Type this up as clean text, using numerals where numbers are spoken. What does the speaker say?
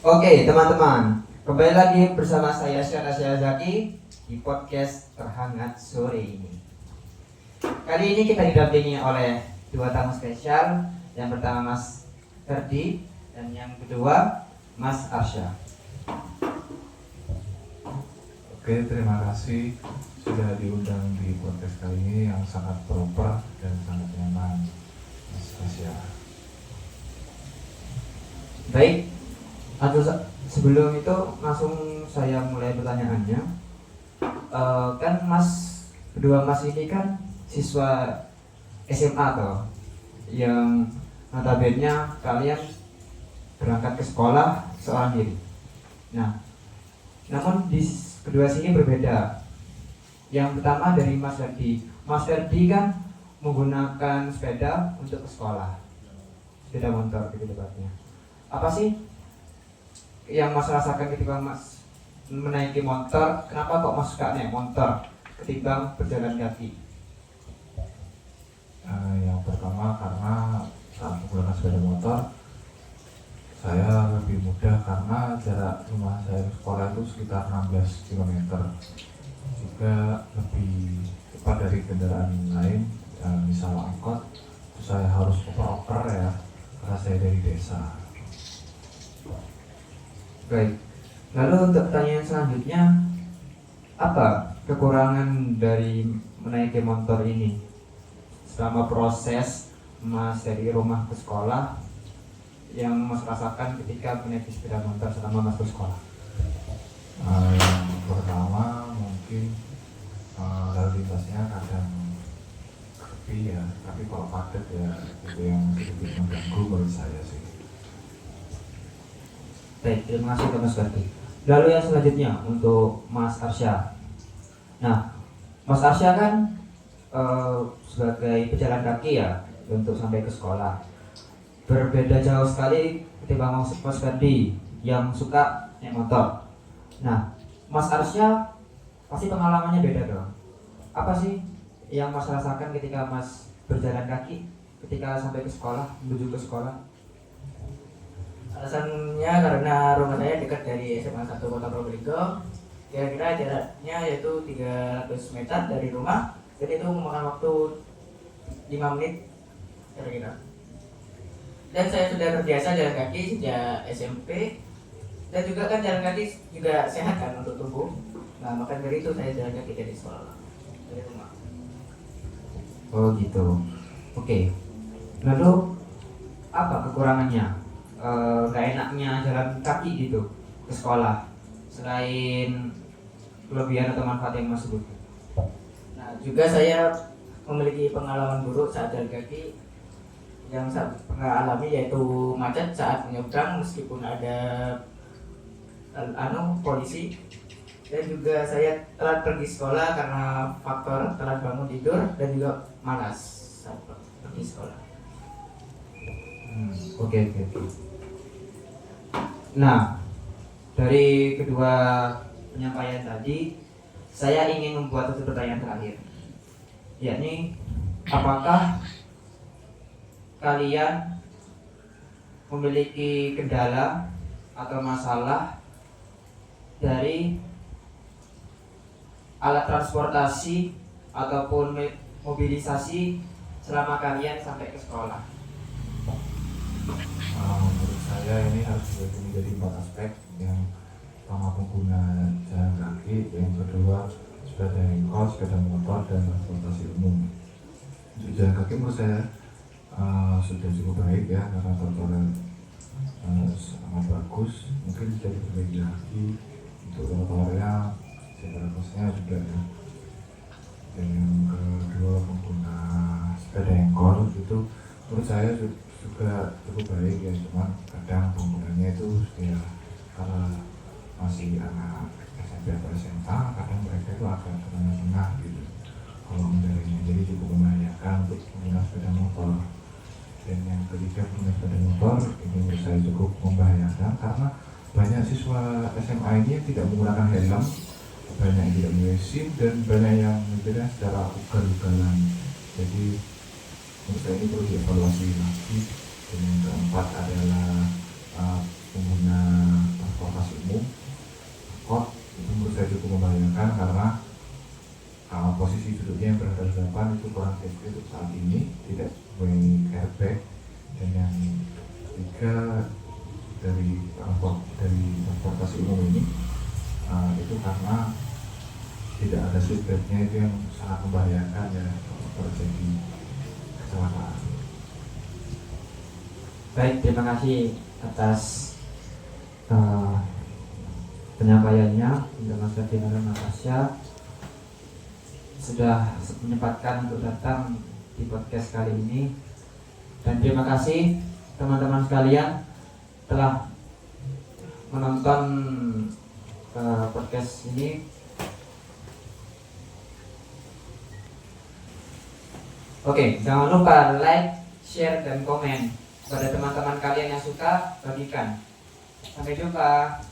Oke teman-teman, kembali lagi bersama saya Syarasya Zaki di podcast terhangat sore ini. Kali ini kita didampingi oleh dua tamu spesial. Yang pertama Mas Ferdi dan yang kedua Mas Arsya. Oke, terima kasih sudah diundang di podcast kali ini yang sangat proper dan sangat nyaman, Mas Tasya. Baik, atau sebelum itu langsung saya mulai pertanyaannya. Kan kedua Mas ini kan siswa SMA toh, yang notabene kalian berangkat ke sekolah seorang diri. Nah, namun di kedua sini berbeda. Yang pertama dari Mas Ferdi. Mas Ferdi kan menggunakan sepeda untuk ke sekolah, sepeda motor gitu tepatnya. Apa sih yang Mas rasakan ketika Mas menaiki motor? Kenapa kok Mas suka naik motor ketimbang berjalan kaki? Yang pertama karena saat menggunakan sepeda motor saya lebih mudah karena jarak rumah saya ke sekolah itu sekitar 16 km, juga lebih cepat dari kendaraan lain. Misal angkot itu saya harus oper-oper ya karena saya dari desa. Baik. Lalu untuk pertanyaan selanjutnya, apa kekurangan dari menaiki motor ini selama proses Mas dari rumah ke sekolah yang Mas rasakan ketika menaiki sepeda motor selama Mas ke sekolah? Yang pertama mungkin lalu lintasnya kadang sepi ya, tapi kalau padat ya itu yang sedikit mengganggu bagi saya sih. Baik, terima kasih Mas Ferdi. Lalu yang selanjutnya untuk Mas Arsya. Nah, Mas Arsya kan sebagai pejalan kaki ya untuk sampai ke sekolah. Berbeda jauh sekali ketimbang Mas Ferdi yang suka naik motor. Nah, Mas Arsya pasti pengalamannya beda dong. Apa sih yang Mas rasakan ketika Mas berjalan kaki ketika sampai ke sekolah, menuju ke sekolah? Alasannya karena rumah saya dekat dari SMA 1 Kota Probolinggo. Kira-kira jaraknya yaitu 300 meter dari rumah. Jadi itu memakan waktu 5 menit kira-kira. Dan saya sudah terbiasa jalan kaki sejak SMP. Dan juga kan jalan kaki juga sehat kan untuk tubuh. Nah maka dari itu saya jalan kaki dari sekolah, dari rumah. Oh gitu. Oke. Lalu apa kekurangannya? Gak enaknya jalan kaki gitu ke sekolah selain kelebihan atau manfaat yang Mas sebut? Nah juga saya memiliki pengalaman buruk saat jalan kaki yang saya pernah alami, yaitu macet saat menyeberang meskipun ada polisi. Dan juga saya telat pergi sekolah karena faktor telat bangun tidur dan juga malas saat pergi sekolah. Oke. Nah, dari kedua penyampaian tadi, saya ingin membuat satu pertanyaan terakhir, yakni apakah kalian memiliki kendala atau masalah dari alat transportasi ataupun mobilisasi selama kalian sampai ke sekolah? Menurut saya ini harus dibagi menjadi 4 aspek. Yang pertama pengguna jalan kaki, yang kedua sepeda angkot, sepeda motor, dan transportasi umum. Untuk jalan kaki menurut saya sudah cukup baik ya, karena trotoarnya sangat bagus. Mungkin bisa diperbaiki lagi untuk trotoarnya, separasnya juga ya. Dan yang kedua pengguna sepeda angkot itu menurut saya juga cukup baik ya, cuman kadang penggunanya itu ya karena masih anak SMP atau SMA, kadang mereka itu agak tengah-tengah gitu kalau mengendarainya, jadi cukup membahayakan untuk pengguna sepeda motor. Dan yang ketiga pengguna sepeda motor ini menurut saya cukup membahayakan karena banyak siswa SMA ini yang tidak menggunakan helm, banyak yang tidak memiliki SIM, dan banyak yang menyetirnya secara ugal-ugalan. Jadi menurut saya ini perlu dievaluasi lagi. Dan yang keempat adalah pengguna transportasi umum, angkot, itu menurut saya cukup membahayakan karena posisi duduknya yang berhadapan itu kurang safety untuk saat ini, tidak mempunyai airbag. Dan yang ketiga dari transportasi umum ini itu karena tidak ada seatbeltnya, itu yang sangat membahayakan ya terjadi kecelakaan. Baik, terima kasih atas penyampaiannya untuk Mas Ferdinand dan Mas Asya sudah menyempatkan untuk datang di podcast kali ini, dan terima kasih teman-teman sekalian telah menonton podcast ini. Oke, jangan lupa like, share, dan komen. Pada teman-teman kalian yang suka, bagikan. Sampai jumpa.